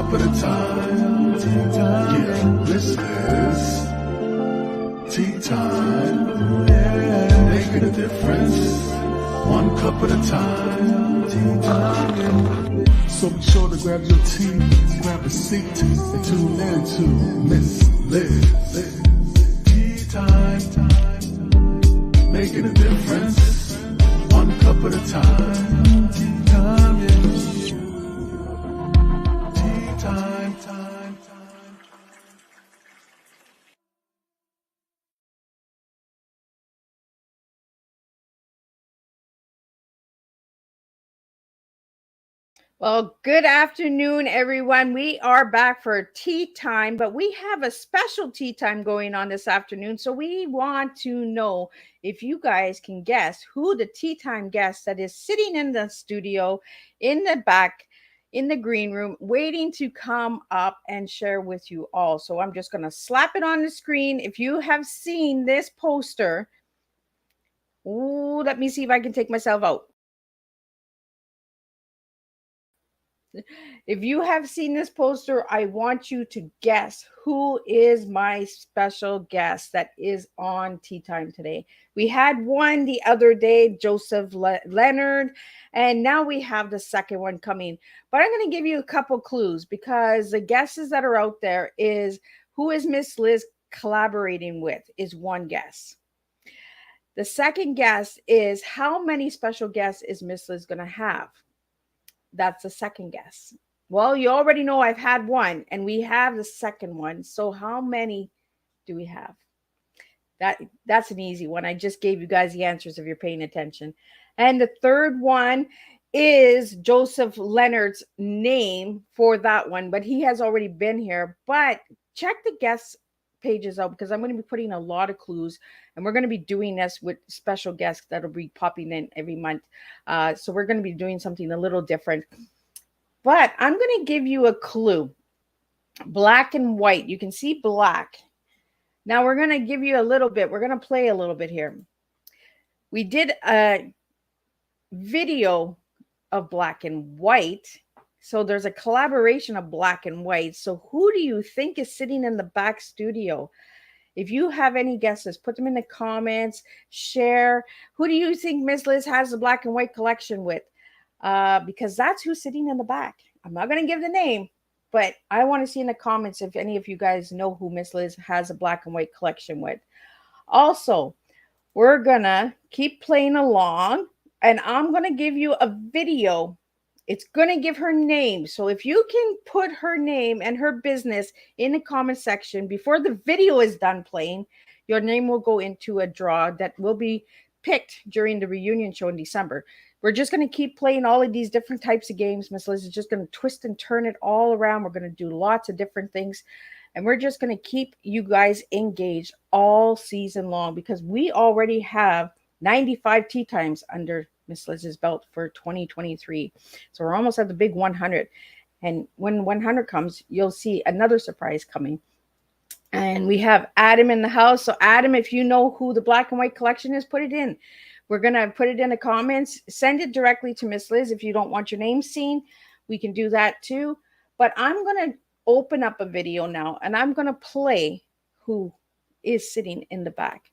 cup at a time. Tea time. Yeah, this is tea time. Yeah, making a difference. One cup at a time. Tea time. So be sure to grab your tea, grab a seat, and tune in to Miss Liz. Tea time. Making a difference. One cup at a time. Tea time. Yeah. Time. Well, good afternoon, everyone. We are back for tea time, but we have a special tea time going on this afternoon. So we want to know if you guys can guess who the tea time guest that is sitting in the studio in the back in the green room waiting to come up and share with you all. So I'm just going to slap it on the screen. If you have seen this poster, let me see if I can take myself out. If you have seen this poster, I want you to guess who is my special guest that is on Tea Time today. We had one the other day, Joseph Leonard, and now we have the second one coming. But I'm going to give you a couple clues because the guesses that are out there is who is Miss Liz collaborating with is one guess. The second guess is how many special guests is Miss Liz going to have? That's the second guess. Well, you already know I've had one and we have the second one. So how many do we have? That's an easy one. I just gave you guys the answers if you're paying attention. And the third one is Joseph Leonard's name for that one, but he has already been here. But check the guest pages out because I'm going to be putting a lot of clues and we're going to be doing this with special guests that'll be popping in every month. So we're going to be doing something a little different. But I'm going to give you a clue. Black and white. You can see black. Now we're going to give you a little bit. We're going to play a little bit here. We did a video of black and white. So there's a collaboration of black and white. So who do you think is sitting in the back studio? If you have any guesses, put them in the comments, share. Who do you think Miss Liz has the black and white collection with? Because that's who's sitting in the back. I'm not going to give the name, but I want to see in the comments if any of you guys know who Miss Liz has a black and white collection with. Also, we're going to keep playing along, and I'm going to give you a video. It's going to give her name. So if you can put her name and her business in the comment section before the video is done playing, your name will go into a draw that will be picked during the reunion show in December. We're just going to keep playing all of these different types of games. Miss Liz is just going to twist and turn it all around. We're going to do lots of different things. And we're just going to keep you guys engaged all season long because we already have 95 tea times under Miss Liz's belt for 2023. So we're almost at the big 100. And when 100 comes, you'll see another surprise coming. And we have Adam in the house. So Adam, if you know who the black and white collection is, put it in. We're going to put it in the comments. Send it directly to Miss Liz. If you don't want your name seen, we can do that too. But I'm going to open up a video now and I'm going to play who is sitting in the back.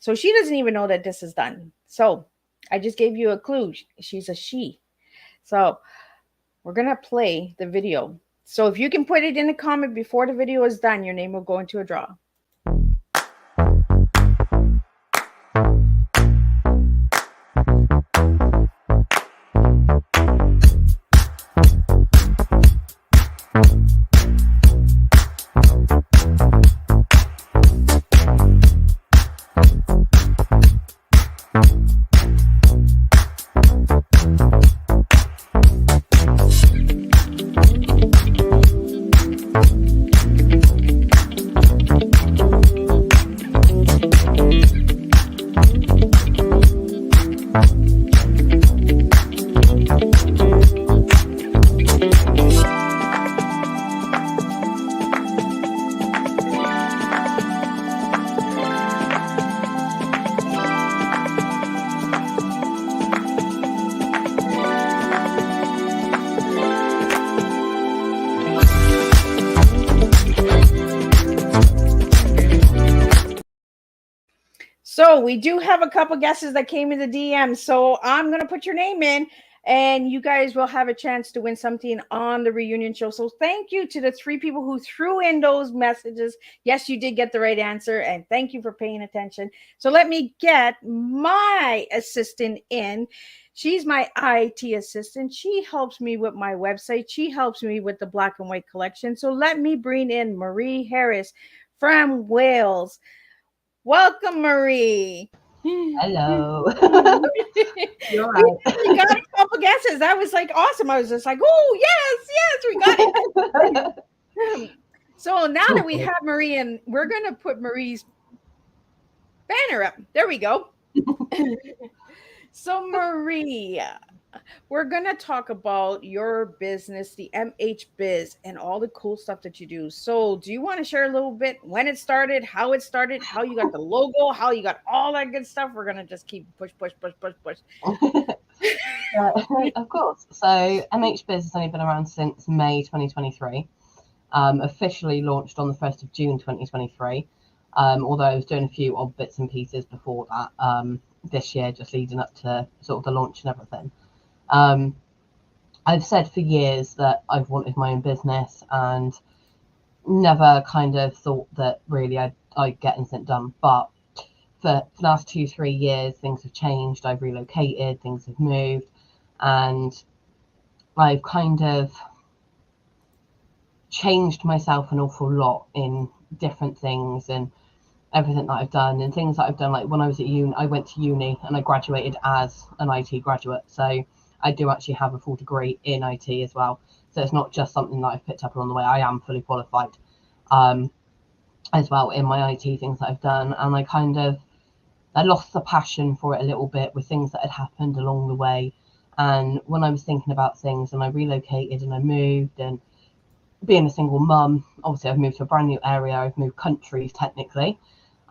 So she doesn't even know that this is done. So I just gave you a clue. She's a she. So we're going to play the video. So if you can put it in the comment before the video is done, your name will go into a draw. So we do have a couple guesses that came in the DM. So I'm gonna put your name in, and you guys will have a chance to win something on the reunion show. So thank you to the three people who threw in those messages. Yes, you did get the right answer, and thank you for paying attention. So let me get my assistant in. She's my IT assistant. She helps me with my website. She helps me with the black and white collection. So let me bring in Marie Harris from Wales. Welcome, Marie. we Hello. You're right. we got a couple guesses. That was like awesome. I was just like, oh yes, yes, we got it. So now that we have Marie, and we're gonna put Marie's banner up. There we go. So Marie, we're going to talk about your business, the MH Biz, and all the cool stuff that you do. So, do you want to share a little bit when it started, how you got the logo, how you got all that good stuff? We're going to just keep push, push, push, push, push. Of course. So MH Biz has only been around since May 2023. Officially launched on the 1st of June 2023. Although I was doing a few odd bits and pieces before that this year, just leading up to sort of the launch and everything. I've said for years that I've wanted my own business and never kind of thought that really I'd get anything done. But for the last 2-3 years, things have changed. I've relocated, things have moved, and I've kind of changed myself an awful lot in different things and everything that I've done, and things that I've done. Like when I was at uni, I went to uni and I graduated as an IT graduate. So I do actually have a full degree in IT as well. So it's not just something that I've picked up along the way. I am fully qualified as well in my IT things that I've done. And I lost the passion for it a little bit with things that had happened along the way. And when I was thinking about things and I relocated and I moved, and being a single mum, obviously I've moved to a brand new area. I've moved countries technically.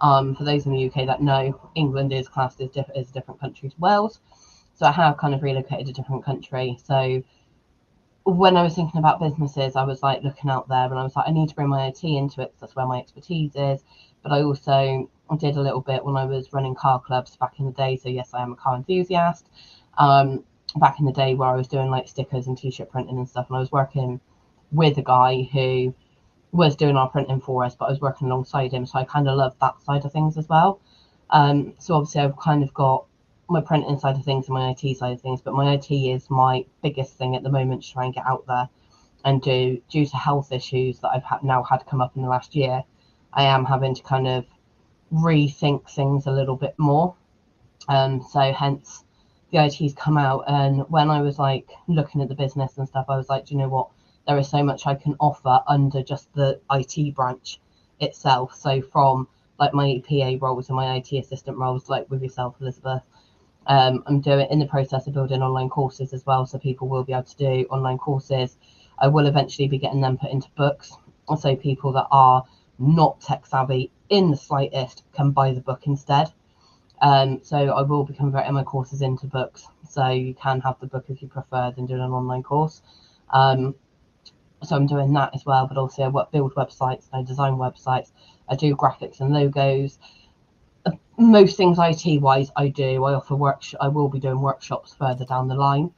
For those in the UK that know, England is classed as a different country to Wales. So I have kind of relocated to a different country. So when I was thinking about businesses, I was like looking out there and I was like, I need to bring my IT into it because that's where my expertise is. But I also did a little bit when I was running car clubs back in the day. So yes, I am a car enthusiast. Back in the day where I was doing like stickers and t-shirt printing and stuff, and I was working with a guy who was doing our printing for us, but I was working alongside him. So I kind of love that side of things as well. So obviously I've kind of got my printing side of things and my IT side of things, but my IT is my biggest thing at the moment to try and get out there and due to health issues that I've now had come up in the last year, I am having to kind of rethink things a little bit more. So hence the IT's come out, and when I was like looking at the business and stuff, I was like, do you know what? There is so much I can offer under just the IT branch itself. So from like my PA roles and my IT assistant roles, like with yourself, Elizabeth, I'm in the process of building online courses as well. So people will be able to do online courses. I will eventually be getting them put into books. So people that are not tech savvy in the slightest can buy the book instead. So I will be converting my courses into books. So you can have the book if you prefer than doing an online course. So I'm doing that as well, but also I build websites, I design websites, I do graphics and logos. Most things IT wise I do. I offer I will be doing workshops further down the line,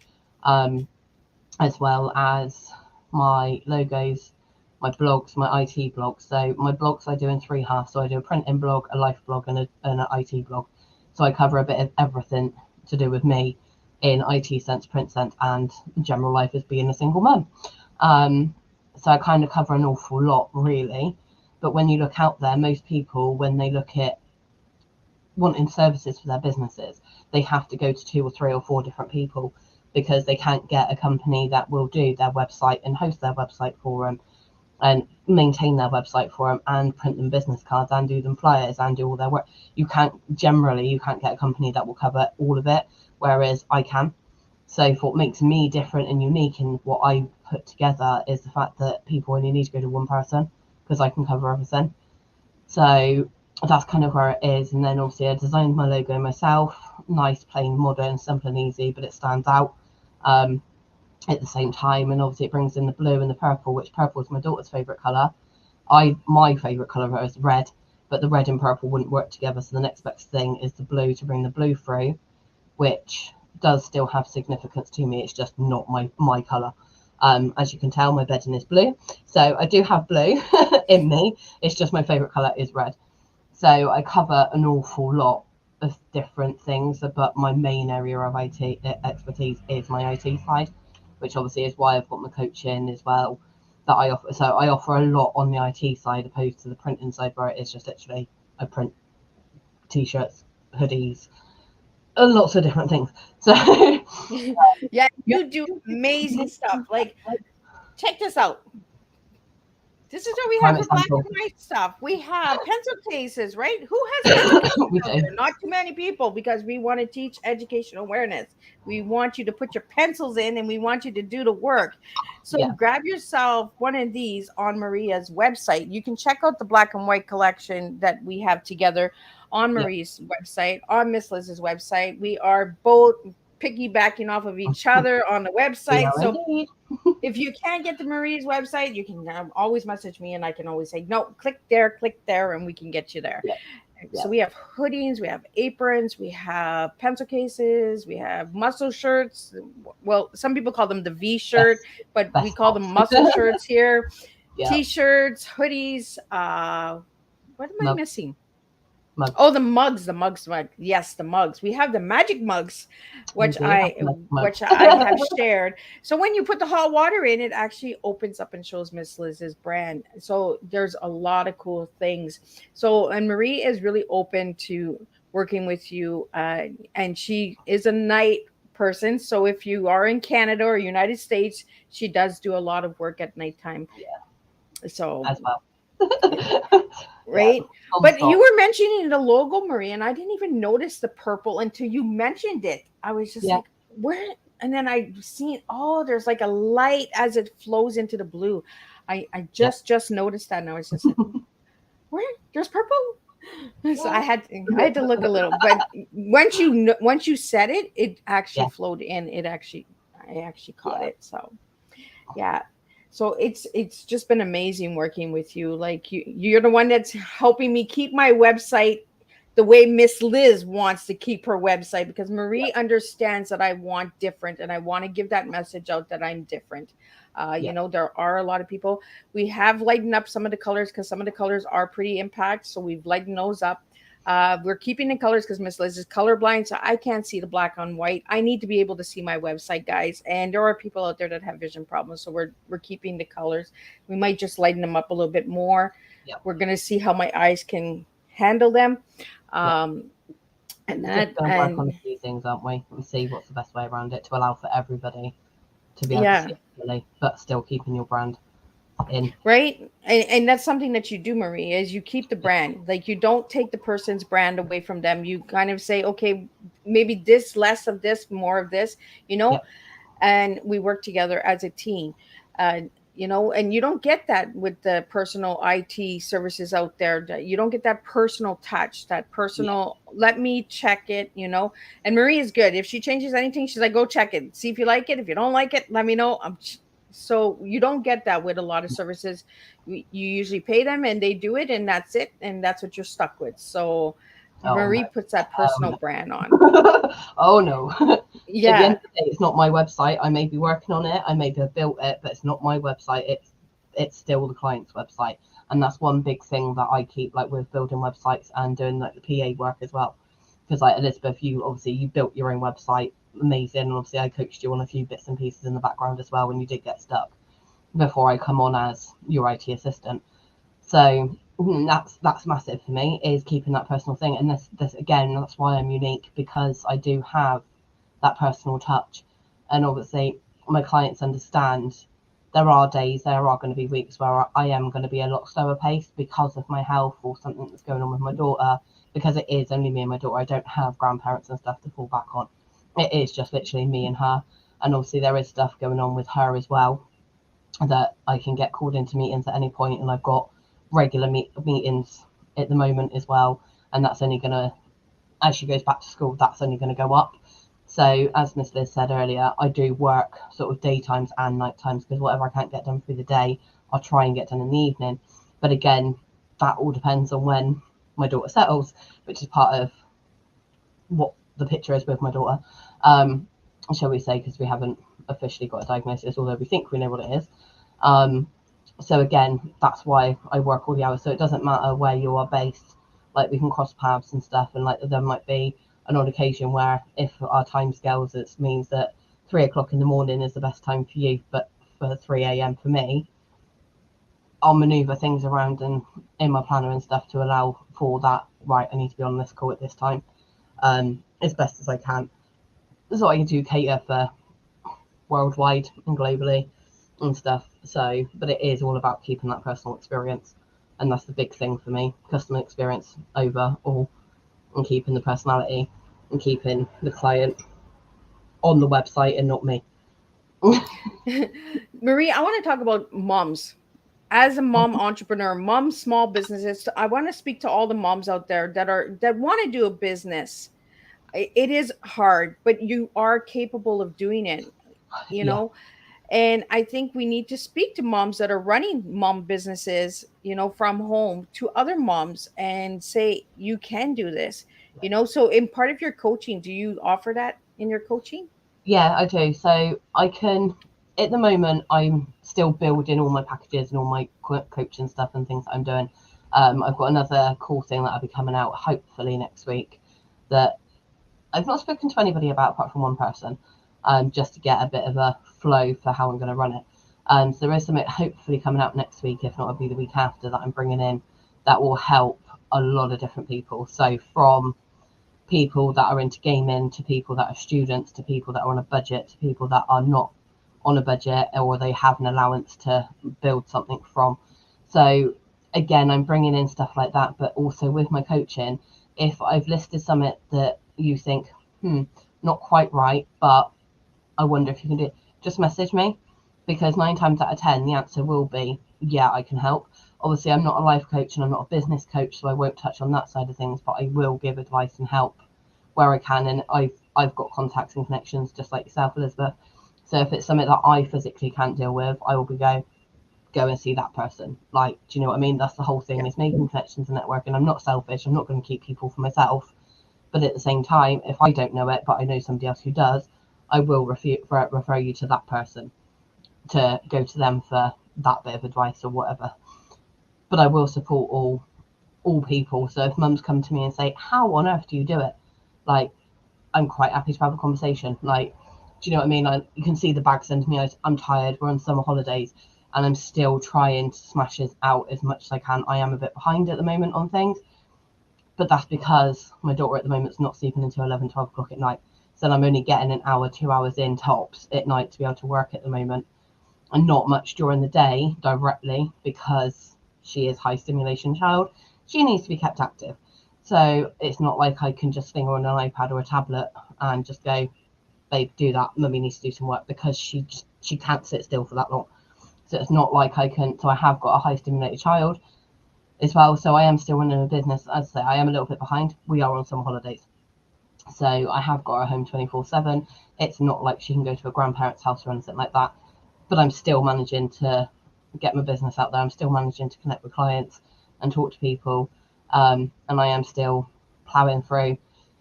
as well as my logos, my blogs, my IT blogs. So my blogs I do in 3 halves. So I do a printing blog, a life blog, and an IT blog. So I cover a bit of everything to do with me in IT sense, print sense, and general life as being a single mum. So I kind of cover an awful lot, really. But when you look out there, most people, when they look at wanting services for their businesses, they have to go to 2 or 3 or 4 different people because they can't get a company that will do their website and host their website for them and maintain their website for them and print them business cards and do them flyers and do all their work. You can't get a company that will cover all of it, whereas I can. So what makes me different and unique in what I put together is the fact that people only need to go to one person because I can cover everything. So that's kind of where it is. And then obviously I designed my logo myself, nice, plain, modern, simple and easy, but it stands out at the same time. And obviously it brings in the blue and the purple, which purple is my daughter's favourite colour. My favourite colour is red, but the red and purple wouldn't work together. So the next best thing is the blue, to bring the blue through, which does still have significance to me. It's just not my colour. As you can tell, my bedding is blue. So I do have blue in me. It's just my favourite colour is red. So I cover an awful lot of different things, but my main area of IT expertise is my IT side, which obviously is why I've got my coaching as well that I offer. So I offer a lot on the IT side opposed to the printing side, where it is just literally I print t-shirts, hoodies, and lots of different things. So Yeah, you do amazing stuff. Like, check this out. This is what we have prime for black and example, white stuff. We have pencil cases, right? Who has pencil cases we out do. there? Not too many people, because we want to teach educational awareness. We want you to put your pencils in and we want you to do the work. So Yeah. grab yourself one of these on Maria's website. You can check out the black and white collection that we have together on Marie's website, on Miss Liz's website. We are both piggybacking off of each other on the We website. are So indeed. if you can't get to Marie's website, you can always message me and I can always say, no, click there, and we can get you there. Yeah. So we have hoodies, we have aprons, we have pencil cases, we have muscle shirts. Well, some people call them the V shirt, but we best call them tops. muscle shirts here. Yeah. T-shirts, hoodies. What am I Mug. missing? Mugs. Oh, the mugs. Yes, the mugs. We have the magic mugs, which We do have mugs. which I have shared. So when you put the hot water in, it actually opens up and shows Miss Liz's brand. So there's a lot of cool things. So, and Marie is really open to working with you, and she is a night person. So if you are in Canada or United States, she does do a lot of work at nighttime. Yeah. So As well. right? Yeah, but you were mentioning the logo, Marie, and I didn't even notice the purple until you mentioned it. I was just like, where? And then I seen, oh, there's like a light as it flows into the blue. I just noticed that, and I was just like, where? There's purple. So I had to look a little, but once you said it, it actually flowed in. I actually caught it. So yeah. So it's just been amazing working with you. Like you're the one that's helping me keep my website the way Miss Liz wants to keep her website, because Marie understands that I want different, and I want to give that message out that I'm different. You know, there are a lot of people. We have lightened up some of the colors because some of the colors are pretty impact. So we've lightened those up. We're keeping the colors because Miss Liz is colorblind, so I can't see the black on white. I need to be able to see my website, guys. And there are people out there that have vision problems, so we're keeping the colors. We might just lighten them up a little bit more. We're gonna see how my eyes can handle them. And that, just work on a few things, aren't we? And see what's the best way around it to allow for everybody to be able to see it clearly, but still keeping your brand in. Right. And that's something that you do, Marie, is you keep the brand. Like, you don't take the person's brand away from them. You kind of say, okay, maybe this, less of this, more of this, you know, and we work together as a team. You know, and you don't get that with the personal IT services out there. You don't get that personal touch, that personal, let me check it, you know. And Marie is good. If she changes anything, she's like, go check it. See if you like it. If you don't like it, let me know. So you don't get that with a lot of services. You usually pay them and they do it, and that's it. And that's what you're stuck with. So Marie puts that personal brand on. Oh no. Yeah. At the end of the day, it's not my website. I may be working on it. I may have built it, but it's not my website. It's still the client's website. And that's one big thing that I keep, like, with building websites and doing like the PA work as well. Because like Elizabeth, you built your own website, amazing. And obviously I coached you on a few bits and pieces in the background as well when you did get stuck before I come on as your IT assistant. So that's massive for me, is keeping that personal thing. And this again, that's why I'm unique, because I do have that personal touch. And obviously my clients understand there are days, there are going to be weeks where I am going to be a lot slower paced because of my health or something that's going on with my daughter, because it is only me and my daughter. I don't have grandparents and stuff to fall back on. It is just literally me and her. And obviously there is stuff going on with her as well, that I can get called into meetings at any point, and I've got regular meetings at the moment as well, and that's only going to, as she goes back to school, that's only going to go up. So as Miss Liz said earlier, I do work sort of daytimes and night times, because whatever I can't get done through the day, I'll try and get done in the evening. But again, that all depends on when my daughter settles, which is part of what the picture is with my daughter, shall we say, because we haven't officially got a diagnosis, although we think we know what it is. So again, that's why I work all the hours. So it doesn't matter where you are based. Like, we can cross paths and stuff, and like there might be an odd occasion where if our time scales, it means that 3 o'clock in the morning is the best time for you, but for 3 a.m. for me, I'll maneuver things around and in my planner and stuff to allow for that. Right, I need to be on this call at this time, as best as I can. So I do cater for worldwide and globally and stuff. So, but it is all about keeping that personal experience, and that's the big thing for me: customer experience over all, and keeping the personality and keeping the client on the website and not me. Marie, I want to talk about moms. As a mom entrepreneur, mom small businesses, I want to speak to all the moms out there that want to do a business. It is hard, but you are capable of doing it, you Yeah. know. And I think we need to speak to moms that are running mom businesses, from home to other moms and say, you can do this, So, in part of your coaching, do you offer that in your coaching? Yeah, I do. So I can, at the moment, I'm still building all my packages and all my coaching stuff and things that I'm doing. I've got another cool thing that I'll be coming out hopefully next week that I've not spoken to anybody about apart from one person, just to get a bit of a flow for how I'm going to run it. So there is something hopefully coming out next week, if not it'll be the week after, that I'm bringing in that will help a lot of different people. So from people that are into gaming to people that are students to people that are on a budget to people that are not on a budget or they have an allowance to build something from. So again, I'm bringing in stuff like that, but also with my coaching, if I've listed something that you think, not quite right, but I wonder if you can do it, just message me, because 9 times out of 10, the answer will be, yeah, I can help. Obviously, I'm not a life coach and I'm not a business coach, so I won't touch on that side of things, but I will give advice and help where I can. And I've got contacts and connections just like yourself, Elizabeth. So if it's something that I physically can't deal with, I will go and see that person. Like, do you know what I mean? That's the whole thing, is making connections and networking. I'm not selfish. I'm not going to keep people for myself. But at the same time, if I don't know it, but I know somebody else who does, I will refer you to that person to go to them for that bit of advice or whatever. But I will support all people. So if mums come to me and say, how on earth do you do it? Like, I'm quite happy to have a conversation. Like, do you know what I mean? You can see the bag sending me out. I'm tired. We're on summer holidays and I'm still trying to smash it out as much as I can. I am a bit behind at the moment on things, but that's because my daughter at the moment is not sleeping until 11, 12 o'clock at night. So I'm only getting an hour, 2 hours in tops at night to be able to work at the moment, and not much during the day directly because she is high stimulation child. She needs to be kept active. So it's not like I can just fling her on an iPad or a tablet and just go, babe, do that. Mummy needs to do some work, because she can't sit still for that long. So it's not like I can. So I have got a high stimulated child as well. So I am still running a business. As I say, I am a little bit behind. We are on summer holidays. So I have got her home 24/7. It's not like she can go to a grandparent's house or anything like that. But I'm still managing to get my business out there. I'm still managing to connect with clients and talk to people. And I am still ploughing through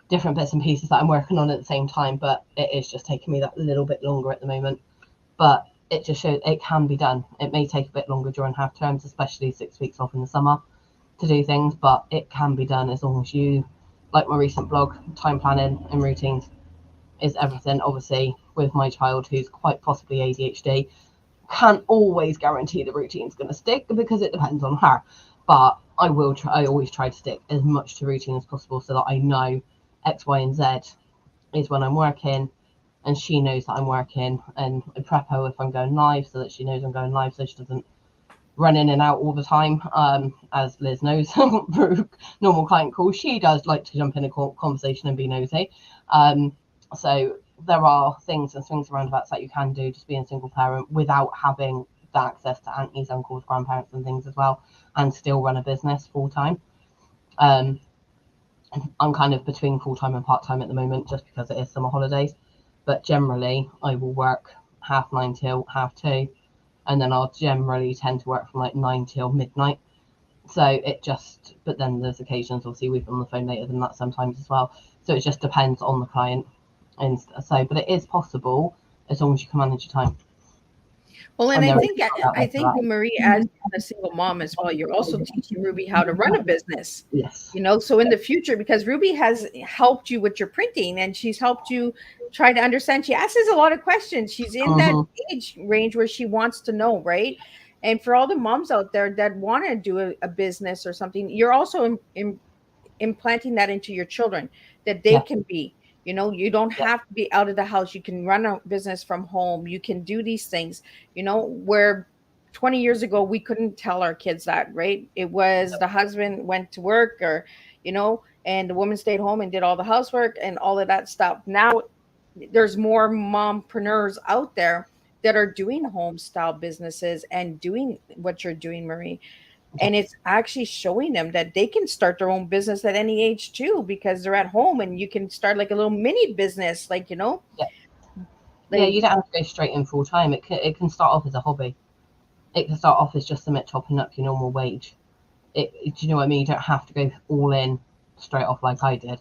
different bits and pieces that I'm working on at the same time. But it is just taking me that little bit longer at the moment. But it just shows it can be done. It may take a bit longer during half terms, especially 6 weeks off in the summer, to do things, but it can be done as long as you, like my recent blog, time planning and routines is everything. Obviously, with my child who's quite possibly ADHD, can't always guarantee the routine's going to stick because it depends on her. But I always try to stick as much to routine as possible so that I know X, Y, and Z is when I'm working, and she knows that I'm working, and I prep her if I'm going live so that she knows I'm going live, so she doesn't run in and out all the time. As Liz knows, through normal client calls, she does like to jump in a conversation and be nosy. So there are things and swings and roundabouts that you can do just being a single parent without having the access to aunties, uncles, grandparents and things as well, and still run a business full time. I'm kind of between full time and part time at the moment just because it is summer holidays, but generally I will work 9:30 till 2:30, and then I'll generally tend to work from like 9 till midnight. So it just, but then there's occasions, obviously, we've been on the phone later than that sometimes as well. So it just depends on the client. And so, but it is possible as long as you can manage your time. Well, and And I there is think out there for that. Marie, as a single mom as well, you're also teaching Ruby how to run a business. Yes. So in the future, because Ruby has helped you with your printing and she's helped you try to understand. She asks us a lot of questions. She's in that age range where she wants to know, right? And for all the moms out there that want to do a business or something, you're also implanting that into your children that they can be. You don't have to be out of the house. You can run a business from home. You can do these things, where 20 years ago we couldn't tell our kids that, right? It was the husband went to work, or and the woman stayed home and did all the housework and all of that stuff. Now there's more mompreneurs out there that are doing home style businesses and doing what you're doing, Marie. And it's actually showing them that they can start their own business at any age too, because they're at home, and you can start like a little mini business, like Yeah, like, you don't have to go straight in full time. It can start off as a hobby. It can start off as just something topping up your normal wage. Do you know what I mean? You don't have to go all in straight off like I did.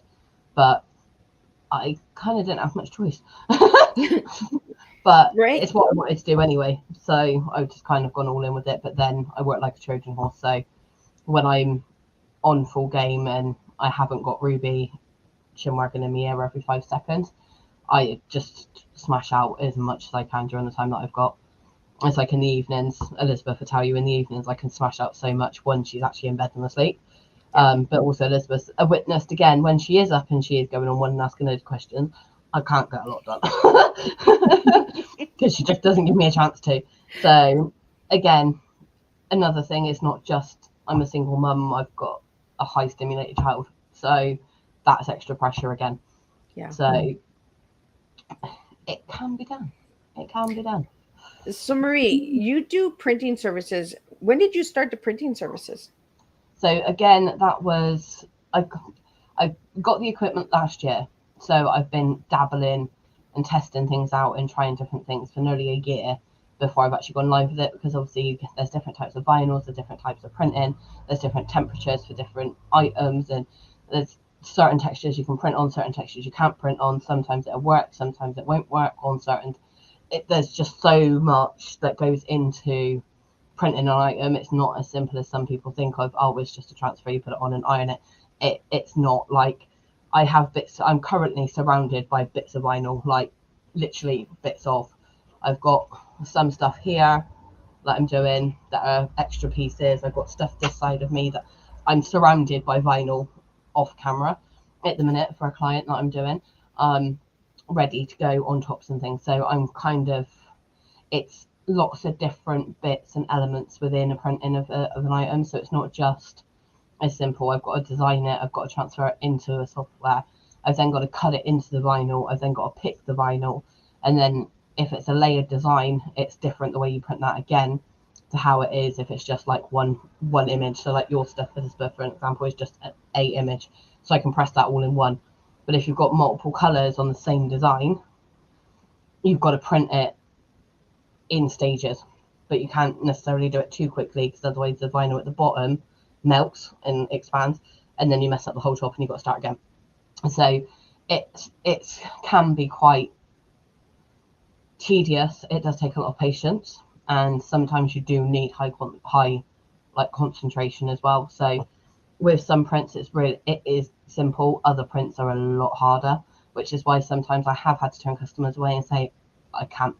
But I kind of didn't have much choice. But right. it's what I wanted to do anyway. So I've just kind of gone all in with it. But then I work like a Trojan horse. So when I'm on full game and I haven't got Ruby working in my ear every 5 seconds, I just smash out as much as I can during the time that I've got. It's like in the evenings, Elizabeth will tell you, in the evenings I can smash out so much when she's actually in bed and asleep. But also Elizabeth's a witnessed again when she is up and she is going on one and asking those questions. I can't get a lot done because she just doesn't give me a chance to. So again, another thing is not just I'm a single mum, I've got a high stimulated child. So that's extra pressure again. Yeah. So it can be done. It can be done. So Marie, you do printing services. When did you start the printing services? So again, that was I got the equipment last year. So I've been dabbling and testing things out and trying different things for nearly a year before I've actually gone live with it, because obviously there's different types of vinyls, there's different types of printing, there's different temperatures for different items, and there's certain textures you can print on, certain textures you can't print on. Sometimes it'll work, sometimes it won't work on certain. There's just so much that goes into printing an item. It's not as simple as some people think of. Oh, it's just a transfer, you put it on and iron it. It's not. Like, I have bits. I'm currently surrounded by bits of vinyl, like literally bits of. I've got some stuff here that I'm doing that are extra pieces. I've got stuff this side of me that I'm surrounded by vinyl off camera at the minute for a client that I'm doing, ready to go on tops and things. So I'm kind of, it's lots of different bits and elements within a printing of an item. So it's not just as simple. I've got to design it, I've got to transfer it into a software, I've then got to cut it into the vinyl, I've then got to pick the vinyl, and then if it's a layered design, it's different the way you print that again to how it is if it's just like one image. So like your stuff, Elizabeth, for an example, is just a image, so I can press that all in one. But if you've got multiple colors on the same design, you've got to print it in stages, but you can't necessarily do it too quickly, because otherwise the vinyl at the bottom melts and expands, and then you mess up the whole top and you've got to start again. So it can be quite tedious. It does take a lot of patience, and sometimes you do need high like concentration as well. So with some prints it is simple, other prints are a lot harder, which is why sometimes I have had to turn customers away and say I can't,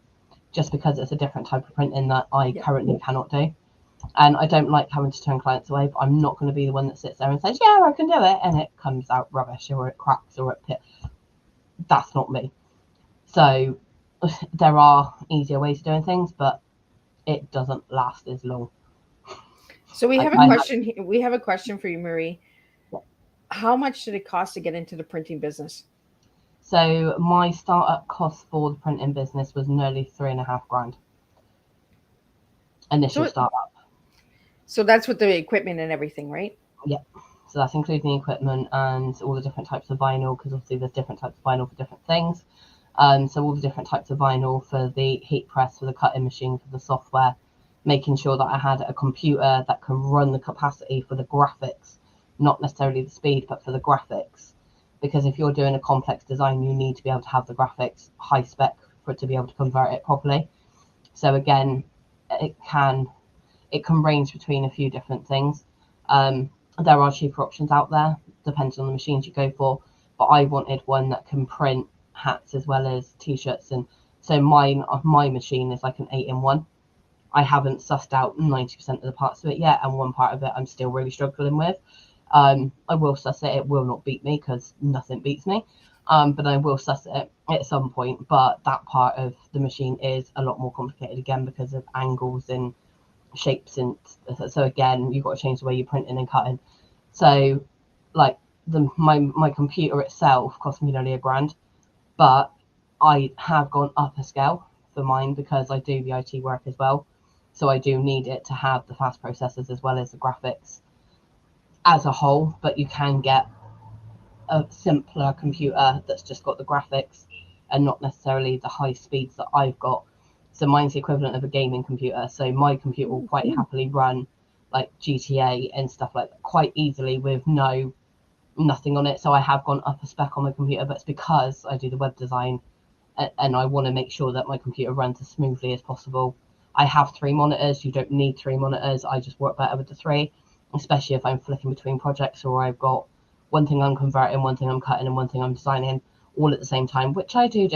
just because it's a different type of printing that I currently cannot do. And I don't like having to turn clients away, but I'm not going to be the one that sits there and says, yeah, I can do it, and it comes out rubbish, or it cracks, or it that's not me. So there are easier ways of doing things, but it doesn't last as long. So we have a question. We have a question for you, Marie. How much did it cost to get into the printing business? So my startup cost for the printing business was nearly $3,500. Initial startup. So that's with the equipment and everything, right? Yeah. So that's including the equipment and all the different types of vinyl, because obviously there's different types of vinyl for different things. So all the different types of vinyl for the heat press, for the cutting machine, for the software, making sure that I had a computer that can run the capacity for the graphics, not necessarily the speed, but for the graphics. Because if you're doing a complex design, you need to be able to have the graphics high spec for it to be able to convert it properly. So again, it can range between a few different things. There are cheaper options out there, depending on the machines you go for. But I wanted one that can print hats as well as t-shirts, and so my machine is like an 8-in-1. I haven't sussed out 90% of the parts of it yet, and one part of it I'm still really struggling with. I will suss it. It will not beat me because nothing beats me. But I will suss it at some point. But that part of the machine is a lot more complicated again because of angles and shapes, and so again you've got to change the way you're printing and cutting. So like my computer itself cost me nearly £1,000, but I have gone up a scale for mine because I do the IT work as well. So I do need it to have the fast processors as well as the graphics as a whole, but you can get a simpler computer that's just got the graphics and not necessarily the high speeds that I've got. So mine's the equivalent of a gaming computer. So my computer will quite happily run like GTA and stuff like that quite easily with nothing on it. So I have gone up a spec on my computer, but it's because I do the web design and I want to make sure that my computer runs as smoothly as possible. I have 3 monitors. You don't need 3 monitors. I just work better with the 3, especially if I'm flicking between projects or I've got one thing I'm converting, one thing I'm cutting, and one thing I'm designing all at the same time, which I do.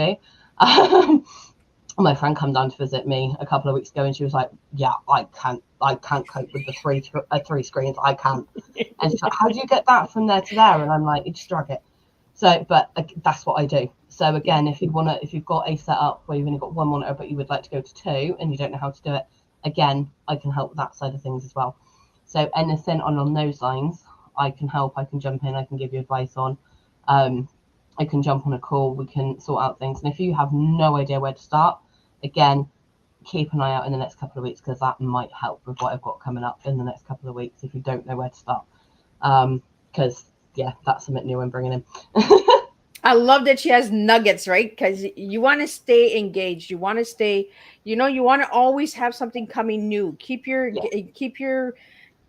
My friend came down to visit me a couple of weeks ago, and she was like, "Yeah, I can't cope with the three screens. I can't." And she's like, "How do you get that from there to there?" And I'm like, "You just drag it." So, but that's what I do. So again, if you've got a setup where you've only got 1 monitor, but you would like to go to 2 and you don't know how to do it, again, I can help with that side of things as well. So anything on those lines, I can help. I can jump in. I can give you advice on. I can jump on a call. We can sort out things. And if you have no idea where to start, again, keep an eye out in the next couple of weeks because that might help with what I've got coming up in the next couple of weeks if you don't know where to start. Because yeah, that's something new I'm bringing in. I love that she has nuggets, right? Because you want to stay engaged. You want to stay, you want to always have something coming new. Keep your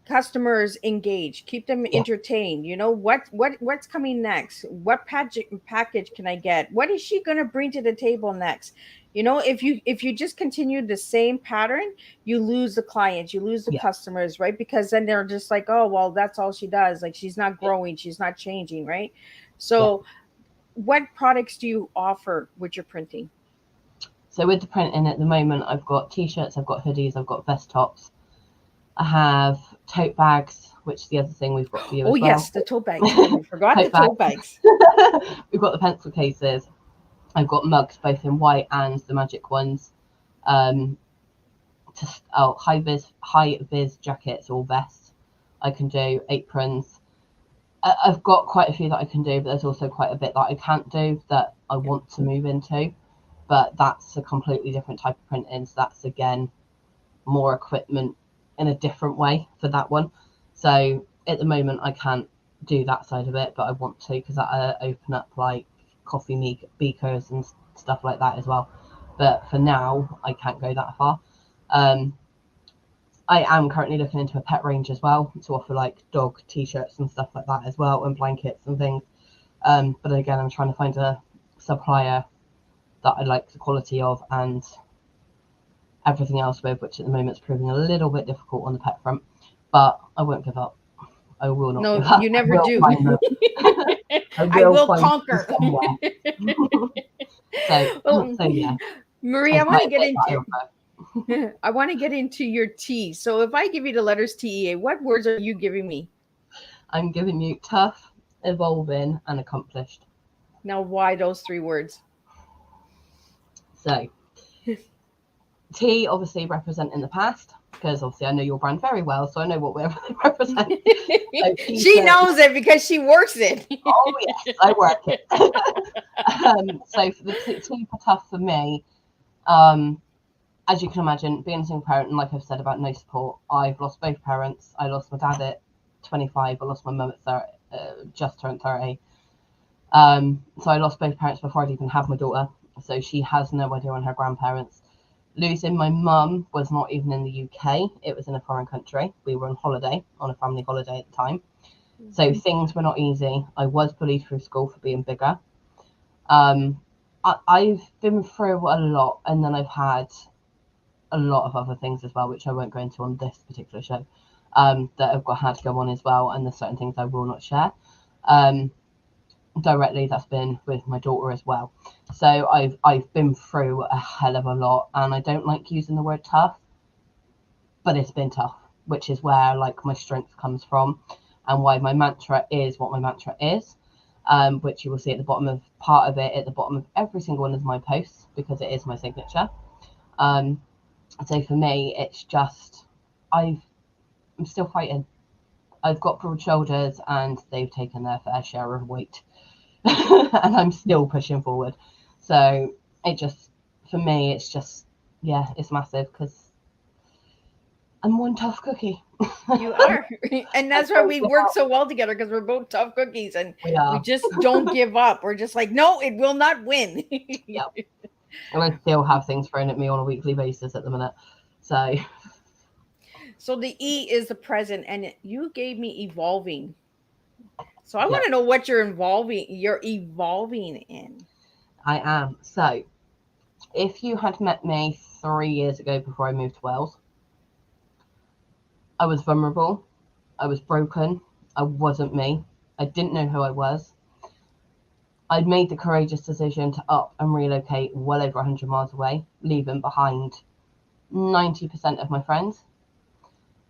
customers engaged, keep them entertained. What's coming next, what package can I get, what is she going to bring to the table next. If you just continue the same pattern, you lose the clients, you lose the customers, right? Because then they're just like, oh well, that's all she does, like she's not growing, she's not changing, right? So what products do you offer with your printing? So with the printing at the moment, I've got t-shirts, I've got hoodies, I've got vest tops, I have tote bags, which is the other thing we've got for you as well. Oh yes, the tote bags. I forgot the tote bags. We've got the pencil cases. I've got mugs, both in white and the magic ones. High vis jackets or vests. I can do aprons. I've got quite a few that I can do, but there's also quite a bit that I can't do that I want to move into. But that's a completely different type of printing. So that's again more equipment in a different way for that one. So at the moment I can't do that side of it, but I want to because that open up like coffee beakers and stuff like that as well. But for now I can't go that far. I am currently looking into a pet range as well to offer like dog t-shirts and stuff like that as well, and blankets and things. But again, I'm trying to find a supplier that I like the quality of and everything else with, which at the moment is proving a little bit difficult on the pet front. But I won't give up. I will not give up. You never do. I will conquer. So yeah. Marie, I want to get into I want to get into your T. So if I give you the letters TEA, what words are you giving me? I'm giving you tough, evolving, and accomplished. Now, why those 3 words? So, T obviously representing the past, because obviously I know your brand very well, so I know what we're representing. So she knows it because she works it. Oh yes, I work it. So for the T for tough for me, as you can imagine, being a single parent, and like I've said about no support, I've lost both parents. I lost my dad at 25. I lost my mum at 30, just turned 30. So I lost both parents before I'd even have my daughter. So she has no idea on her grandparents. Losing my mum was not even in the UK. It was in a foreign country. We were on holiday, on a family holiday at the time. So things were not easy. I was bullied through school for being bigger. I've been through a lot, and then I've had a lot of other things as well, which I won't go into on this particular show, that have had to go on as well, and there's certain things I will not share directly. That's been with my daughter as well. So I've been through a hell of a lot, and I don't like using the word tough, but it's been tough, which is where like my strength comes from, and why my mantra is what my mantra is. Which you will see at the bottom of part of it, at the bottom of every single one of my posts, because it is my signature. So for me, it's just, I'm still fighting. I've got broad shoulders and they've taken their fair share of weight and I'm still pushing forward. So it just, for me, it's just, yeah, it's massive because I'm one tough cookie. You are. And that's why we work so well together, because we're both tough cookies and we just don't give up. We're just like, no, it will not win. Yep. And I still have things thrown at me on a weekly basis at the minute. So the E is the present, and you gave me evolving. So I want to know what you're evolving in. I am. So if you had met me 3 years ago before I moved to Wales, I was vulnerable. I was broken. I wasn't me. I didn't know who I was. I'd made the courageous decision to up and relocate well over 100 miles away, leaving behind 90% of my friends,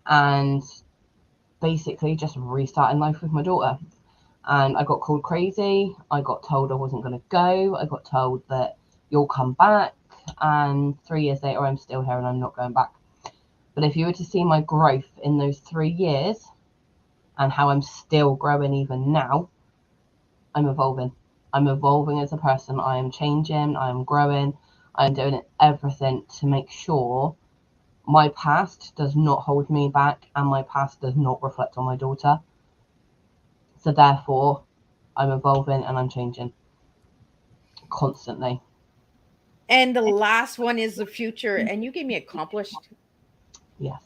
and basically just restarting life with my daughter. And I got called crazy. I got told I wasn't going to go. I got told that you'll come back. And 3 years later, I'm still here and I'm not going back. But if you were to see my growth in those 3 years and how I'm still growing even now, I'm evolving. I'm evolving as a person. I am changing. I am growing. I'm doing everything to make sure my past does not hold me back and my past does not reflect on my daughter. So therefore, I'm evolving and I'm changing constantly. And the last one is the future. And you gave me accomplished. Yes.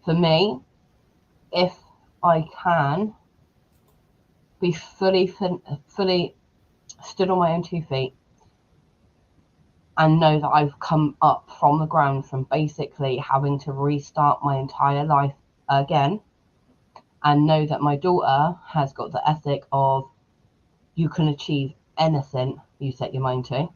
For me, if I can be fully stood on my own 2 feet and know that I've come up from the ground from basically having to restart my entire life again, and know that my daughter has got the ethic of you can achieve anything you set your mind to,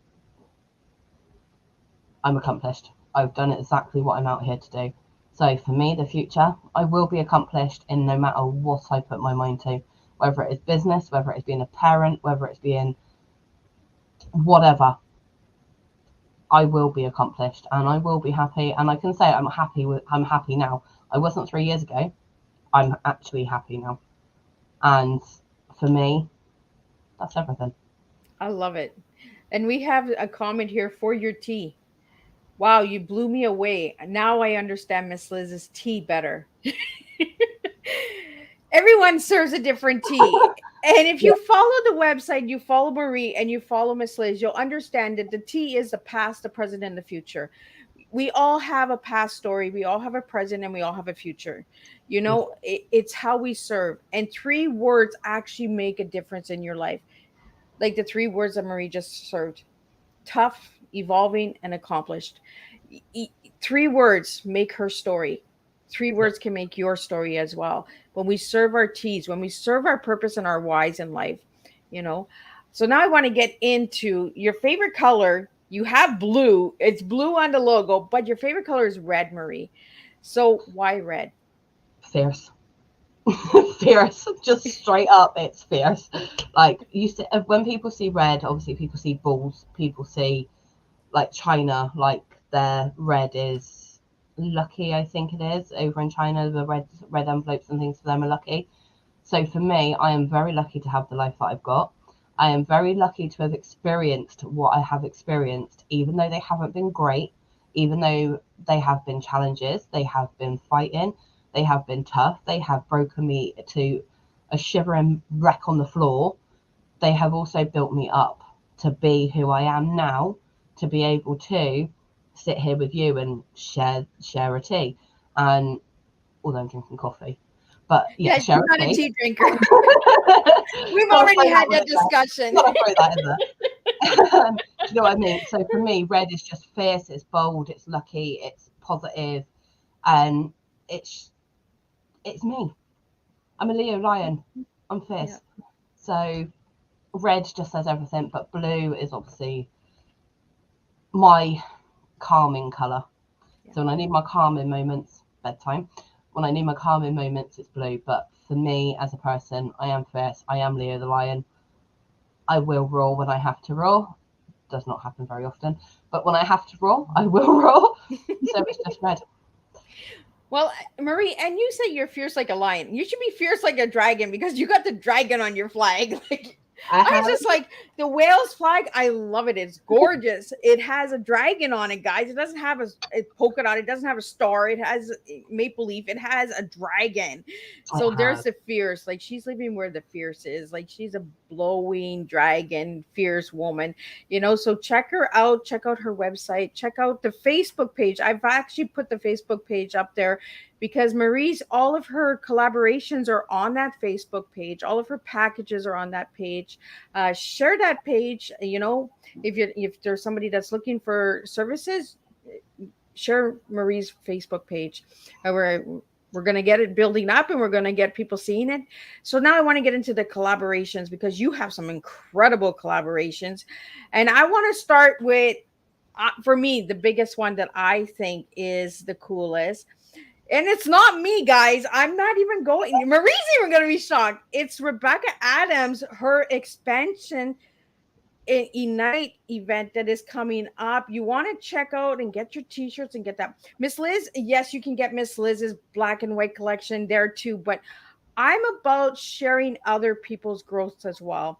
I'm accomplished. I've done exactly what I'm out here to do. So for me, the future, I will be accomplished in no matter what I put my mind to, whether it is business, whether it's being a parent, whether it's being whatever. I will be accomplished and I will be happy. And I can say I'm happy now. I wasn't 3 years ago. I'm actually happy now. And for me, that's everything. I love it. And we have a comment here for your tea. Wow, you blew me away. Now I understand Miss Liz's tea better. Everyone serves a different tea. And if you follow the website, you follow Marie and you follow Miss Liz, you'll understand that the tea is the past, the present, and the future. We all have a past story, we all have a present, and we all have a future. You know, it's how we serve. And 3 words actually make a difference in your life. Like the 3 words that Marie just served: tough, evolving, and accomplished. 3 words make her story. 3 words can make your story as well. When we serve our T's, when we serve our purpose and our whys in life, you know. So now I want to get into your favorite color. You have blue. It's blue on the logo, but your favorite color is red, Marie. So why red? Fierce. Fierce, just straight up, it's fierce. Like, when people see red, obviously people see bulls, people see like China, like their red is lucky, I think it is, over in China, the red envelopes and things for them are lucky. So for me, I am very lucky to have the life that I've got. I am very lucky to have experienced what I have experienced, even though they haven't been great, even though they have been challenges, they have been fighting, they have been tough, they have broken me to a shivering wreck on the floor. They have also built me up to be who I am now, to be able to sit here with you and share a tea. And although I'm drinking coffee, but yeah, share you're a not a tea. tea drinker. We've Gotta already throw had one that in there. discussion. Gotta throw that in there. Do you know what I mean? So for me, red is just fierce, it's bold, it's lucky, it's positive, and it's me. I'm a Leo lion. I'm fierce. Yeah. So red just says everything, but blue is obviously my calming colour. So when I need my calming moments, bedtime. When I need my calming moments, it's blue. But for me as a person, I am fierce. I am Leo the lion. I will roar when I have to roar. Does not happen very often, but when I have to roar, I will roar. So it's just red. Well, Marie, and you say you're fierce like a lion. You should be fierce like a dragon because you got the dragon on your flag. Like, I I was have. just like, the Wales flag. I love it. It's gorgeous. It has a dragon on it, guys. It doesn't have a polka dot. It doesn't have a star. It has maple leaf. It has a dragon. It So there's has. the fierce. Like, she's living where the fierce is. Like, she's a blowing dragon, fierce woman. So check her out. Check out her website. Check out the Facebook page. I've actually put the Facebook page up there because Marie's, all of her collaborations are on that Facebook page. All of her packages are on that page. Share that page. If there's somebody that's looking for services, share Marie's Facebook page. We're going to get it building up, and we're going to get people seeing it. So now I want to get into the collaborations, because you have some incredible collaborations. And I want to start with, for me, the biggest one that I think is the coolest. And it's not me, guys. I'm not even going. Marie's even going to be shocked. It's Rebecca Adams, her expansion Ignite event that is coming up. You want to check out and get your t-shirts and get that. Miss Liz, yes, you can get Miss Liz's black and white collection there too. But I'm about sharing other people's growths as well.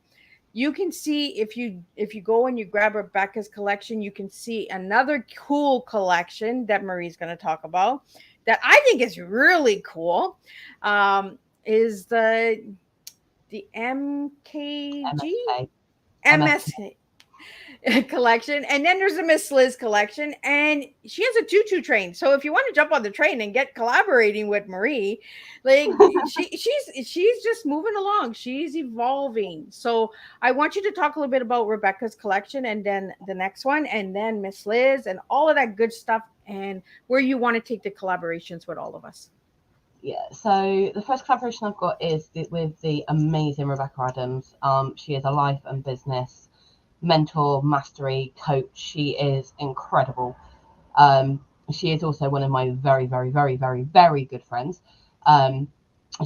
You can see, if you go and you grab Rebecca's collection, you can see another cool collection that Marie's going to talk about that I think is really cool. Is the MKG MSK. MS collection, and then there's a Miss Liz collection, and she has a tutu train. So if you want to jump on the train and get collaborating with Marie, like she's just moving along, she's evolving. So I want you to talk a little bit about Rebecca's collection, and then the next one, and then Miss Liz, and all of that good stuff, and where you want to take the collaborations with all of us. Yeah, so the first collaboration I've got is with the amazing Rebecca Adams. She is a life and business mentor, mastery coach. She is incredible. She is also one of my very, very, very, very, very good friends.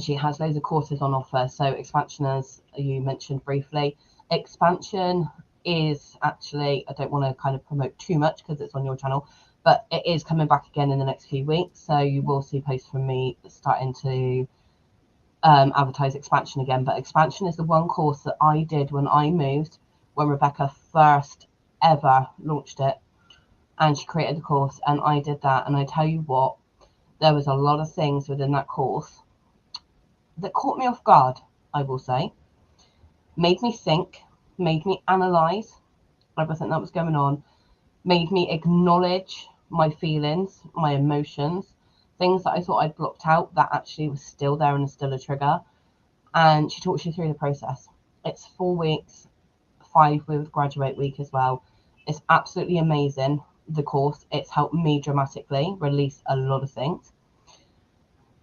She has loads of courses on offer. So expansion, as you mentioned briefly, expansion is actually, I don't want to kind of promote too much because it's on your channel, but it is coming back again in the next few weeks. So you will see posts from me starting to advertise expansion again. But expansion is the one course that I did when I moved, when Rebecca first ever launched it, and she created the course, and I did that. And I tell you what, there was a lot of things within that course that caught me off guard, I will say. Made me think, made me analyze everything that was going on, made me acknowledge my feelings, my emotions, things that I thought I'd blocked out that actually was still there and is still a trigger. And she talks you through the process. It's 4 weeks, 5 with graduate week as well. It's absolutely amazing, the course. It's helped me dramatically release a lot of things.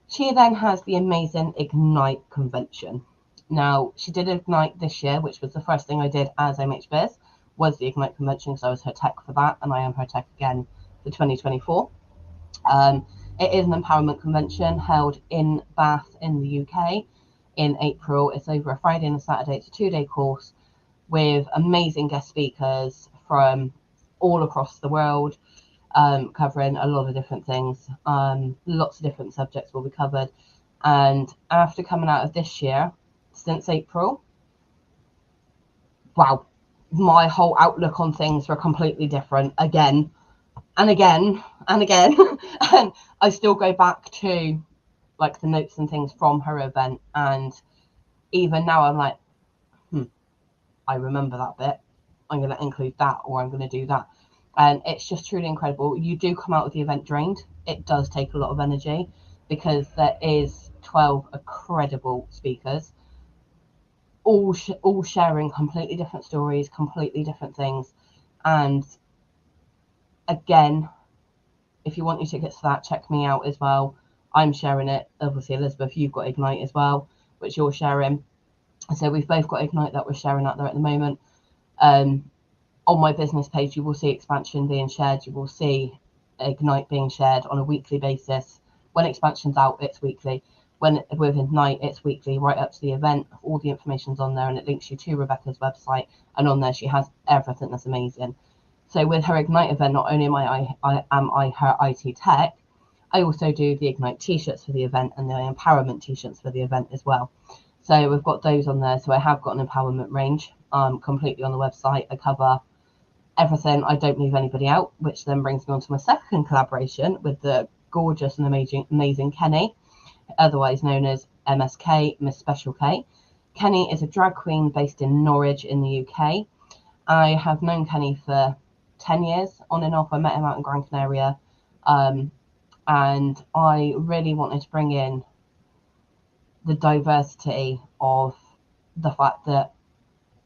She then has the amazing Ignite convention. Now, she did Ignite this year, which was the first thing I did as MHBiz, was the Ignite convention, because I was her tech for that, and I am her tech again for 2024. It is an empowerment convention held in Bath in the UK in April. It's over a Friday and a Saturday. It's a 2-day course with amazing guest speakers from all across the world, covering a lot of different things. Lots of different subjects will be covered. And after coming out of this year, since April, wow, my whole outlook on things were completely different again and again and again. And I still go back to like the notes and things from her event, and even now I'm like, I remember that bit, I'm going to include that, or I'm going to do that. and it's just truly incredible. You do come out of the event drained. It does take a lot of energy because there is 12 incredible speakers, all sharing completely different stories, completely different things. And again, if you want your tickets to that, check me out as well. I'm sharing it. Obviously, Elizabeth, you've got Ignite as well, which you're sharing. So we've both got Ignite that we're sharing out there at the moment. On my business page, you will see expansion being shared. You will see Ignite being shared on a weekly basis. When expansion's out, it's weekly. When with Ignite, it's weekly, right up to the event. All the information's on there, and it links you to Rebecca's website. And on there, she has everything that's amazing. So with her Ignite event, not only am I her IT tech, I also do the Ignite t-shirts for the event and the empowerment t-shirts for the event as well. So we've got those on there. So I have got an empowerment range completely on the website. I cover everything. I don't leave anybody out, which then brings me on to my second collaboration with the gorgeous and amazing Kenny, otherwise known as MSK, Miss Special K. Kenny is a drag queen based in Norwich in the UK. I have known Kenny for 10 years on and off. I met him out in Gran Canaria, and I really wanted to bring in the diversity of the fact that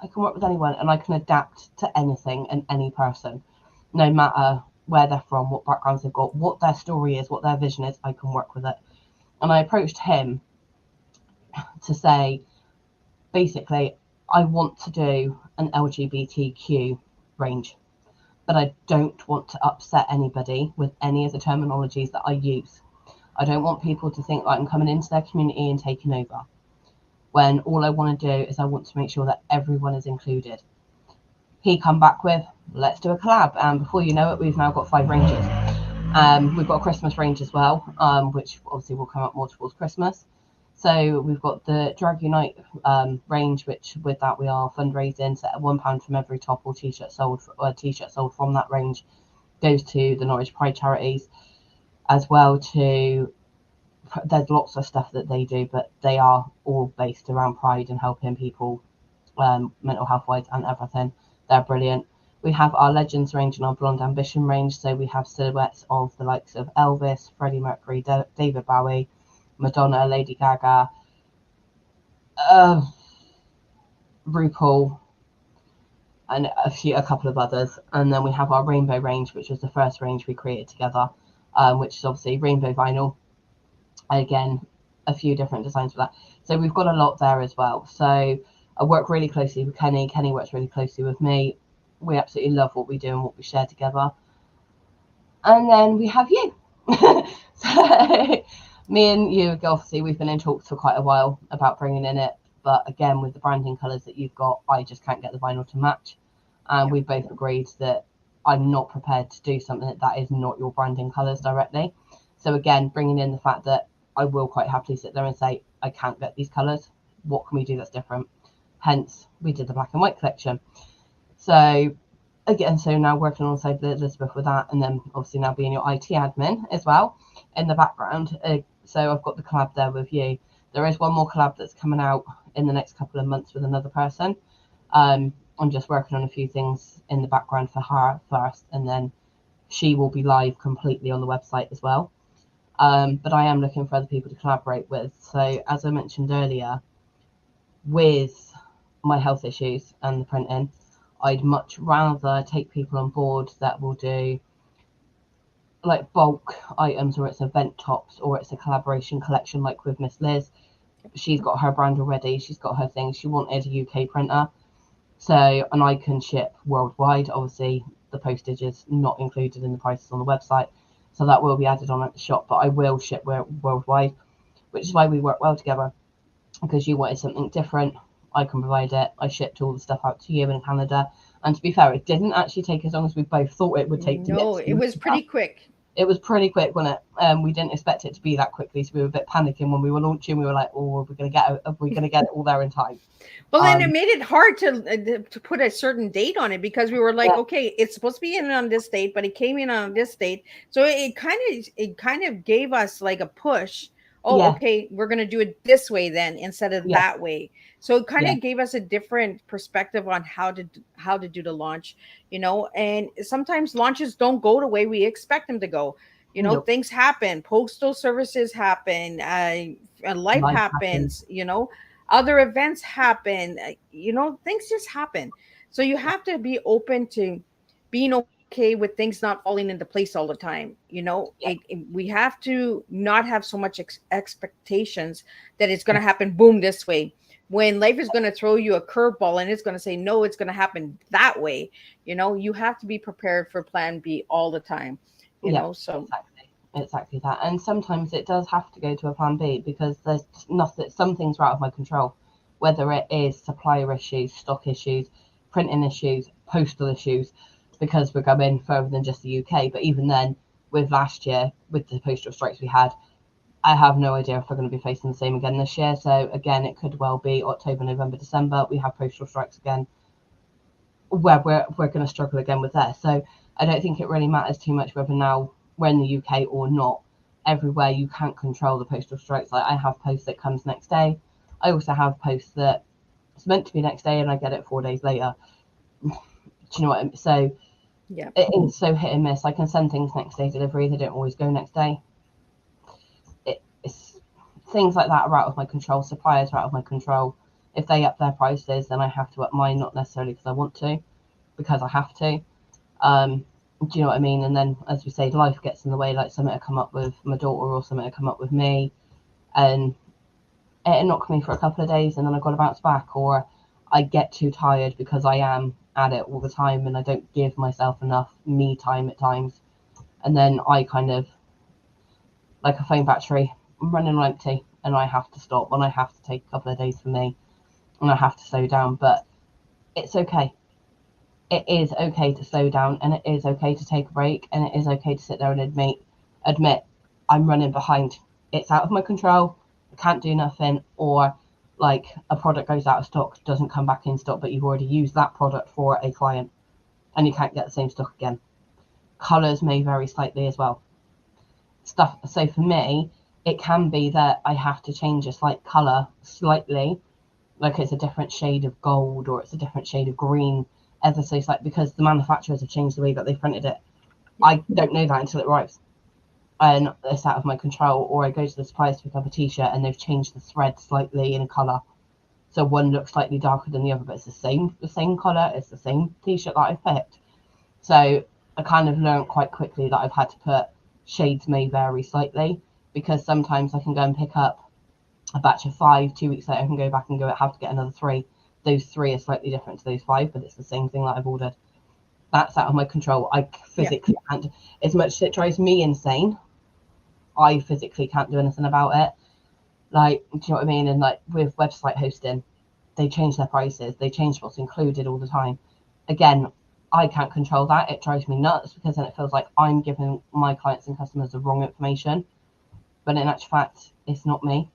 I can work with anyone and I can adapt to anything and any person, no matter where they're from, what backgrounds they've got, what their story is, what their vision is. I can work with it. And I approached him to say, basically, I want to do an LGBTQ range, but I don't want to upset anybody with any of the terminologies that I use. I don't want people to think that I'm coming into their community and taking over, when all I want to do is I want to make sure that everyone is included. He come back with, let's do a collab, and before you know it, we've now got 5 ranges. We've got a Christmas range as well, which obviously will come up more towards Christmas. So we've got the Drag Unite range, which with that we are fundraising. So at £1 from every top or t-shirt sold, from that range goes to the Norwich Pride charities, as well to, there's lots of stuff that they do, but they are all based around Pride and helping people mental health wise and everything. They're brilliant. We have our Legends range and our Blonde Ambition range. So we have silhouettes of the likes of Elvis, Freddie Mercury, David Bowie, Madonna, Lady Gaga, RuPaul, and a couple of others. And then we have our Rainbow range, which was the first range we created together, which is obviously rainbow vinyl. Again, a few different designs for that. So we've got a lot there as well. So I work really closely with Kenny. Kenny works really closely with me. We absolutely love what we do and what we share together. And then we have you. So me and you, obviously, we've been in talks for quite a while about bringing in it. But again, with the branding colours that you've got, I just can't get the vinyl to match. And we both agreed that I'm not prepared to do something that is not your branding colours directly. So again, bringing in the fact that I will quite happily sit there and say, I can't get these colours. What can we do that's different? Hence, we did the black and white collection. So again, so now working alongside Elizabeth with that, and then obviously now being your IT admin as well in the background. So I've got the collab there with you. There is one more collab that's coming out in the next couple of months with another person. I'm just working on a few things in the background for her first, and then she will be live completely on the website as well. But I am looking for other people to collaborate with. So as I mentioned earlier, with my health issues and the printing, I'd much rather take people on board that will do like bulk items, or it's event tops, or it's a collaboration collection like with Miss Liz. She's got her brand already, she's got her thing. She wanted a UK printer, so, and I can ship worldwide. Obviously the postage is not included in the prices on the website, so that will be added on at the shop, but I will ship worldwide, which is why we work well together, because you wanted something different. I can provide it. I shipped all the stuff out to you in Canada, and to be fair, it didn't actually take as long as we both thought it would take. No, it was pretty quick. It was pretty quick, wasn't it? We didn't expect it to be that quickly, so we were a bit panicking when we were launching. We were like, "Oh, are we going to get it all there in time?" Well, and it made it hard to put a certain date on it, because we were like, okay, it's supposed to be in on this date, but it came in on this date, so it kind of gave us like a push. Oh, okay, we're gonna do it this way then instead of that way. So it kind Yeah. of gave us a different perspective on how to do the launch, and sometimes launches don't go the way we expect them to go. Nope. Things happen, postal services happen, life Life happens. happens, other events happen, things just happen. So you Yeah. have to be open to being okay with things not falling into place all the time. Yeah. We have to not have so much expectations that it's going Yeah. to happen boom this way, when life is going to throw you a curveball and it's going to say no, it's going to happen that way. You have to be prepared for plan B all the time. Yeah. So Exactly that. And sometimes it does have to go to a plan B because there's nothing, some things are out of my control, whether it is supplier issues, stock issues, printing issues, postal issues, because we're going further than just the UK. But even then, with last year, with the postal strikes we had, I have no idea if we're going to be facing the same again this year. So again, it could well be October, November, December. We have postal strikes again, where we're going to struggle again with that. So I don't think it really matters too much whether now we're in the UK or not. Everywhere you can't control the postal strikes. Like I have post that comes next day. I also have posts that it's meant to be next day and I get it 4 days later. Do you know what I mean? So yeah. it is so hit and miss. I can send things next day delivery. They don't always go next day. It's things like that are out of my control. Suppliers are out of my control. If they up their prices, then I have to up mine, not necessarily because I want to, because I have to. Do you know what I mean? And then, as we say, life gets in the way. Like something to come up with my daughter or something to come up with me, and it knocked me for a couple of days, and then I got to bounce back, or I get too tired because I am at it all the time, and I don't give myself enough me time at times, and then I kind of like a phone battery, I'm running on empty, and I have to stop, and I have to take a couple of days for me, and I have to slow down. But it's okay. It is okay to slow down, and it is okay to take a break, and it is okay to sit there and admit I'm running behind. It's out of my control. I can't do nothing, or like a product goes out of stock, doesn't come back in stock, but you've already used that product for a client, and you can't get the same stock again. Colors may vary slightly as well. Stuff. So for me, it can be that I have to change a slight color slightly, like it's a different shade of gold or it's a different shade of green, ever so slight, because the manufacturers have changed the way that they printed it. I don't know that until it arrives, and it's out of my control. Or I go to the suppliers to pick up a t-shirt and they've changed the thread slightly in color, so one looks slightly darker than the other, but it's the same color, it's the same t-shirt that I've picked. So I kind of learned quite quickly that I've had to put shades may vary slightly, because sometimes I can go and pick up a batch of 5, 2 weeks later I can go back and go, I have to get another 3. Those 3 are slightly different to those 5, but it's the same thing that I've ordered. That's out of my control. I Yeah. physically can't. As much as it drives me insane, I physically can't do anything about it. Like, do you know what I mean? And like with website hosting, they change their prices, they change what's included all the time. Again, I can't control that. It drives me nuts because then it feels like I'm giving my clients and customers the wrong information. But in actual fact, it's not me.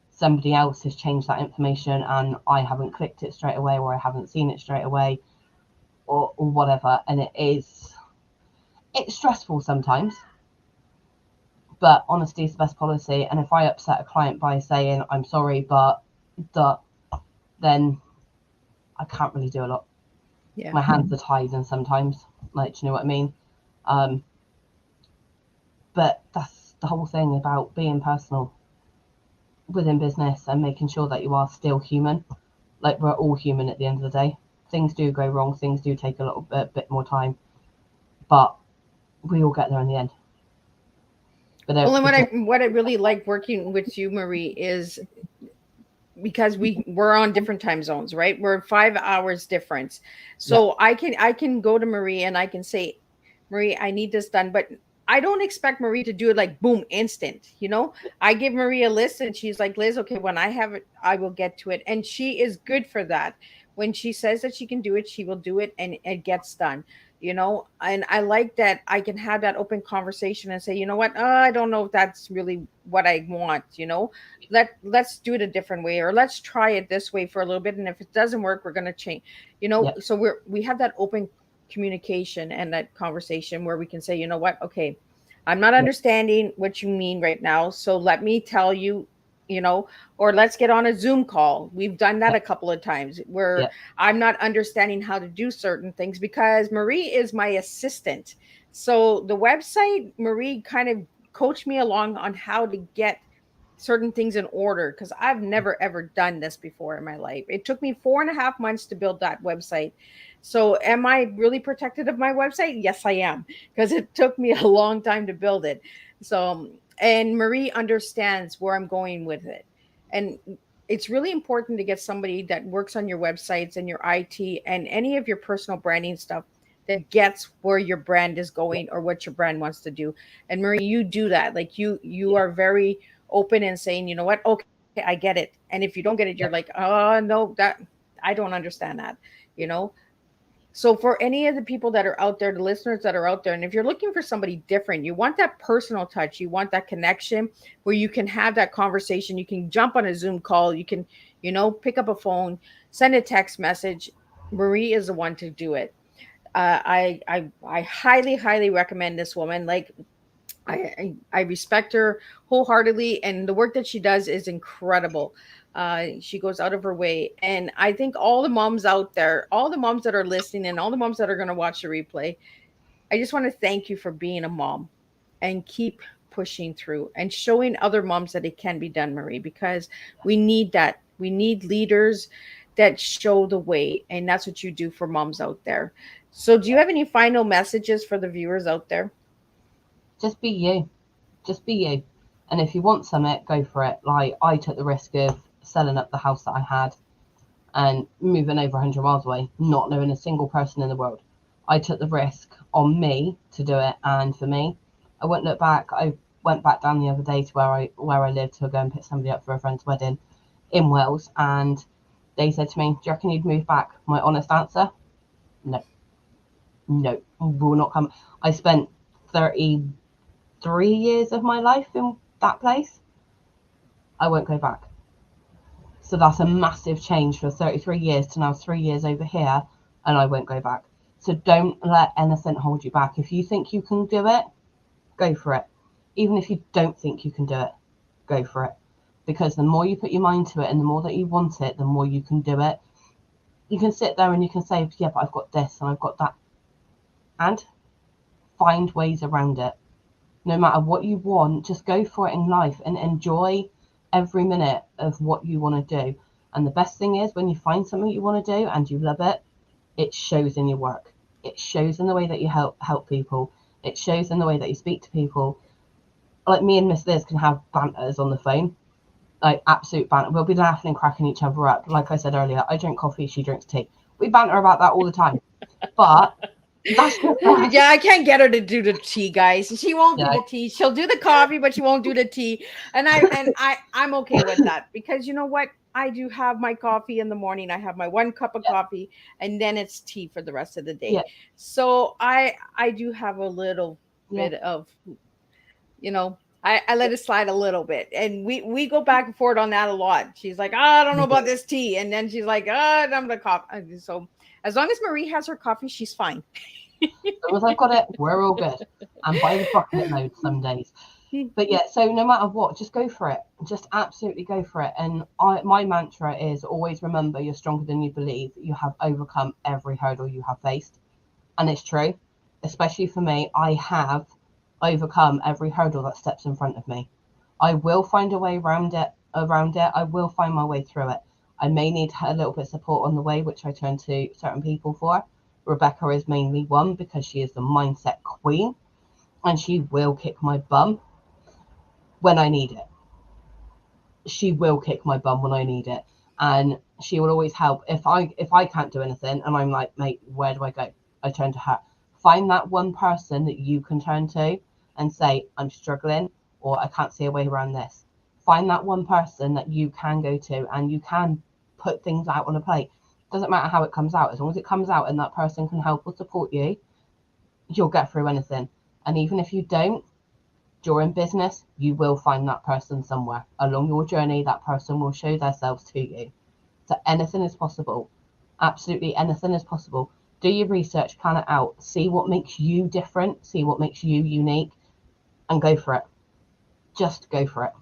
Somebody else has changed that information and I haven't clicked it straight away, or I haven't seen it straight away, or whatever. And it's stressful sometimes, but honesty is the best policy. And if I upset a client by saying I'm sorry, but then I can't really do a lot. Yeah. My hands are tied, and sometimes, like, do you know what I mean? Um, but that's the whole thing about being personal within business and making sure that you are still human. Like, we're all human at the end of the day. Things do go wrong, things do take a little bit more time, but we all get there in the end. But Well, don't and forget, what I really like working with you, Marie, is because we're on different time zones, right? We're 5 hours difference. yeah, So I can go to Marie and I can say, Marie, I need this done, but I don't expect Marie to do it like boom instant. I give Marie a list and she's like, Liz, okay, when I have it I will get to it, and she is good for that. When she says that she can do it, she will do it, and it gets done. And I like that I can have that open conversation and say, you know what, I don't know if that's really what I want. Let's do it a different way, or let's try it this way for a little bit, and if it doesn't work, we're going to change. yeah, So we have that open communication and that conversation where we can say, you know what, okay, I'm not yeah, understanding what you mean right now, so let me tell you you know, or let's get on a Zoom call. We've done that Yeah. a couple of times where Yeah. I'm not understanding how to do certain things because Marie is my assistant. So the website, Marie kind of coached me along on how to get certain things in order because I've never ever done this before in my life. It took me 4.5 months to build that website. So am I really protected of my website? Yes, I am, because it took me a long time to build it. So, and Marie understands where I'm going with it. And it's really important to get somebody that works on your websites and your IT and any of your personal branding stuff that gets where your brand is Yeah. going or what your brand wants to do. And Marie, you do that. Like you Yeah. are very open and saying, you know what, okay, I get it. And if you don't get it, you're like, Yeah. oh no, that I don't understand that, you know. So for any of the people that are out there, the listeners that are out there, and if you're looking for somebody different, you want that personal touch, you want that connection where you can have that conversation, you can jump on a Zoom call, you can, you know, pick up a phone, send a text message. Marie is the one to do it. I highly, highly recommend this woman. Like I respect her wholeheartedly, and the work that she does is incredible. She goes out of her way, and I think all the moms out there, all the moms that are listening, and all the moms that are going to watch the replay, I just want to thank you for being a mom, and keep pushing through and showing other moms that it can be done, Marie, because we need that. We need leaders that show the way, and that's what you do for moms out there. So, do you have any final messages for the viewers out there? Just be you. Just be you. And if you want something, go for it. Like I took the risk of selling up the house that I had and moving over 100 miles away, not knowing a single person in the world. I took the risk on me to do it, and for me, I won't look back. I went back down the other day to where I live to go and pick somebody up for a friend's wedding in Wales, and they said to me, "Do you reckon you'd move back?" My honest answer, no, no, will not come. I spent 33 years of my life in that place. I won't go back. So that's a massive change for 33 years to now 3 years over here, and I won't go back. So don't let anything hold you back. If you think you can do it, go for it. Even if you don't think you can do it, go for it. Because the more you put your mind to it and the more that you want it, the more you can do it. You can sit there and you can say, yeah, but I've got this and I've got that. And find ways around it. No matter what you want, just go for it in life and enjoy every minute of what you want to do. And the best thing is when you find something you want to do and you love it, it shows in your work. It shows in the way that you help people. It shows in the way that you speak to people. Like me and Miss Liz can have banters on the phone, like absolute banter. We'll be laughing and cracking each other up. Like I said earlier, I drink coffee, she drinks tea. We banter about that all the time. But that's just us. Yeah, I can't get her to do the tea, guys. She won't do Yeah, the tea. She'll do the coffee, but she won't do the tea. And I'm okay with that because you know what? I do have my coffee in the morning. I have my one cup of yeah, coffee, and then it's tea for the rest of the yeah, day. So I do have a little yeah, bit of, you know, I let it slide a little bit, and we go back and forth on that a lot. She's like, oh, I don't know we do. about this tea, and then she's like, oh, I'm the coffee. So as long as Marie has her coffee, she's fine. As long as I've got it, we're all good. And by the bucket load some days. But yeah, so no matter what, just go for it. Just absolutely go for it. And my mantra is always remember you're stronger than you believe. You have overcome every hurdle you have faced. And it's true, especially for me, I have overcome every hurdle that steps in front of me. I will find a way around it. I will find my way through it. I may need a little bit of support on the way, which I turn to certain people for. Rebecca is mainly one because she is the mindset queen and she will kick my bum when I need it. She will kick my bum when I need it. And she will always help. If I can't do anything and I'm like, mate, where do I go? I turn to her. Find that one person that you can turn to and say, I'm struggling or I can't see a way around this. Find that one person that you can go to and you can put things out on a plate. Doesn't matter how it comes out, as long as it comes out and that person can help or support you, you'll get through anything. And even if you don't, during business, you will find that person somewhere. Along your journey, that person will show themselves to you. So anything is possible. Absolutely anything is possible. Do your research, plan it out, see what makes you different, see what makes you unique, and go for it. Just go for it.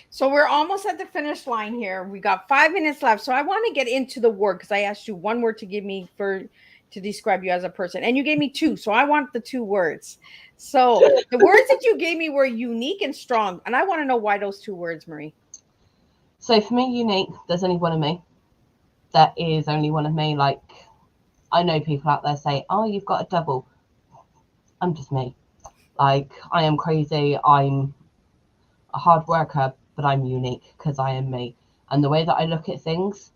So we're almost at the finish line here. We got 5 minutes left. So I want to get into the word because I asked you one word to give me for to describe you as a person. And you gave me two. So I want the two words. So the words that you gave me were unique and strong. And I want to know why those two words, Marie. So for me, unique, there's only one of me. There is only one of me. Like, I know people out there say, oh, you've got a double. I'm just me. Like, I am crazy. I'm a hard worker, but I'm unique because I am me. And the way that I look at things,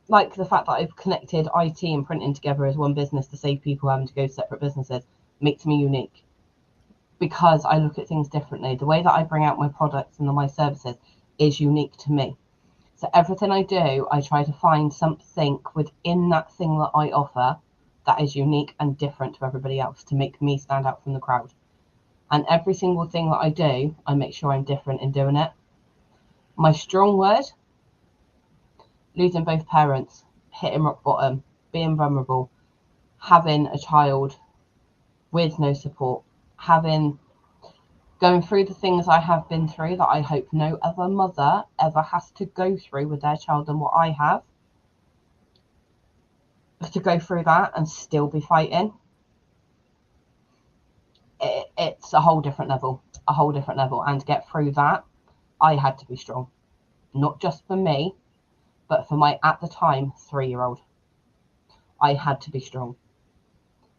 like the fact that I've connected IT and printing together as one business to save people having to go to separate businesses, makes me unique because I look at things differently. The way that I bring out my products and my services is unique to me. So everything I do, I try to find something within that thing that I offer that is unique and different to everybody else to make me stand out from the crowd. And every single thing that I do, I make sure I'm different in doing it. My strong word, losing both parents, hitting rock bottom, being vulnerable, having a child with no support, going through the things I have been through that I hope no other mother ever has to go through with their child than what I have. To go through that and still be fighting, it's a whole different level, and to get through that, I had to be strong, not just for me, but for my, at the time, 3-year-old. I had to be strong.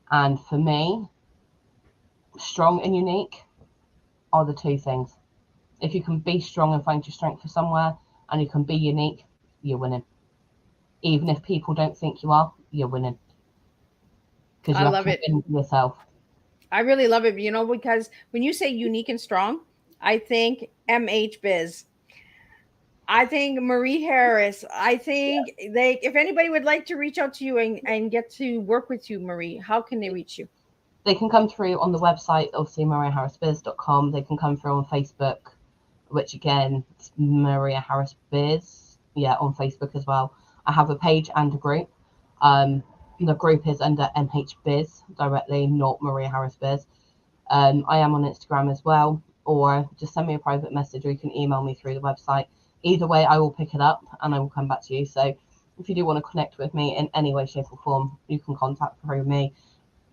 And for me, strong and unique are the two things. If you can be strong and find your strength for somewhere, and you can be unique, you're winning. Even if people don't think you are, you're winning. Because I you have love to it. win yourself. I really love it, because when you say unique and strong, I think MH Biz. I think Marie Harris. I think if anybody would like to reach out to you and get to work with you, Marie, how can they reach you? They can come through on the website, obviously mariaharrisbiz.com. They can come through on Facebook, which again, it's Maria Harris Biz. Yeah, on Facebook as well. I have a page and a group. The group is under MH Biz directly, not Maria Harris Biz. I am on Instagram as well, or just send me a private message, or you can email me through the website. Either way, I will pick it up and I will come back to you. So if you do want to connect with me in any way, shape, or form, you can contact through me.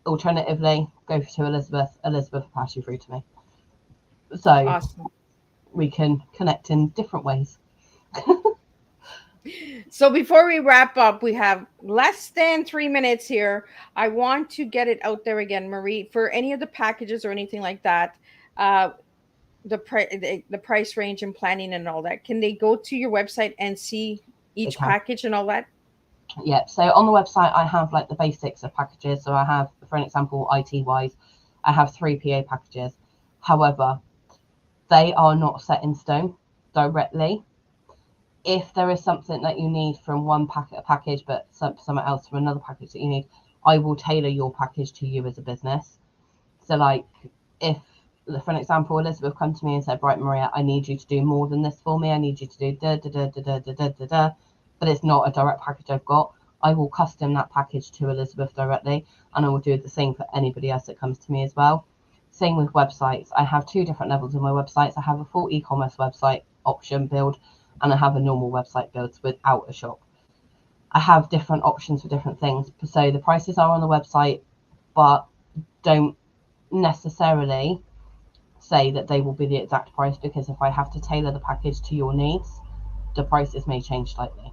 Alternatively, go to Elizabeth. Elizabeth will pass you through to me. So Awesome. we can connect in different ways. So before we wrap up, we have less than 3 minutes here. I want to get it out there again, Marie, for any of the packages or anything like that. Uh, the price range and planning and all that. Can they go to your website and see They each can. package and all that? Yeah. So on the website, I have like the basics of packages. So I have, for an example, IT wise, I have 3 PA packages. However, they are not set in stone directly. If there is something that you need from one package, but something else from another package that you need, I will tailor your package to you as a business. So, like, if, for an example, Elizabeth come to me and said, right, Maria, I need you to do more than this for me. I need you to do da da da da da da da da da, but it's not a direct package I've got. I will custom that package to Elizabeth directly, and I will do the same for anybody else that comes to me as well. Same with websites. I have 2 different levels of my websites. I have a full e-commerce website option build, and I have a normal website build without a shop. I have different options for different things. So the prices are on the website, but don't necessarily say that they will be the exact price, because if I have to tailor the package to your needs, the prices may change slightly.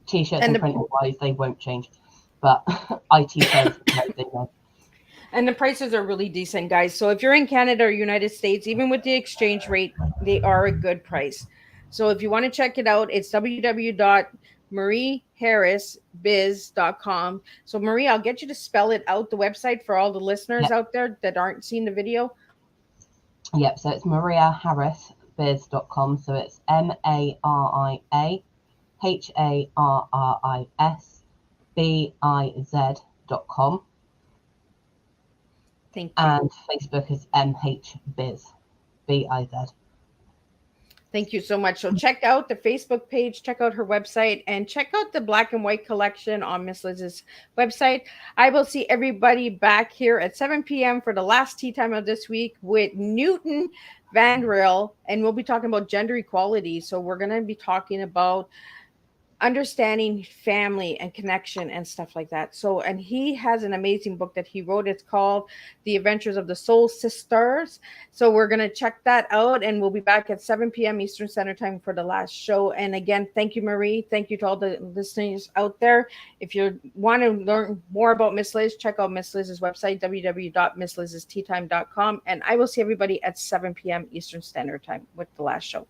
T-shirts And and the printing wise, they won't change, but IT services, they know. and the prices are really decent, guys. So if you're in Canada or United States, even with the exchange rate, they are a good price. So if you want to check it out, it's www.marieharrisbiz.com. So Marie, I'll get you to spell it out, the website, for all the listeners Yep. out there that aren't seeing the video. Yep. So it's mariaharrisbiz.com. So it's MariaHarrisBiz.com. Thank you. And Facebook is MHBiz, BIZ. Thank you so much. So check out the Facebook page, check out her website, and check out the black and white collection on Miss Liz's website. I will see everybody back here at 7 p.m. for the last tea time of this week with Newton Vandrill, and we'll be talking about gender equality. So we're going to be talking about understanding family and connection and stuff like that. So, and he has an amazing book that he wrote. It's called The Adventures of the Soul Sisters. So we're going to check that out, and we'll be back at 7 p.m. Eastern Standard Time for the last show. And again, thank you, Marie. Thank you to all the listeners out there. If you want to learn more about Miss Liz, check out Miss Liz's website, www.misslizsteatime.com. And I will see everybody at 7 p.m. Eastern Standard Time with the last show.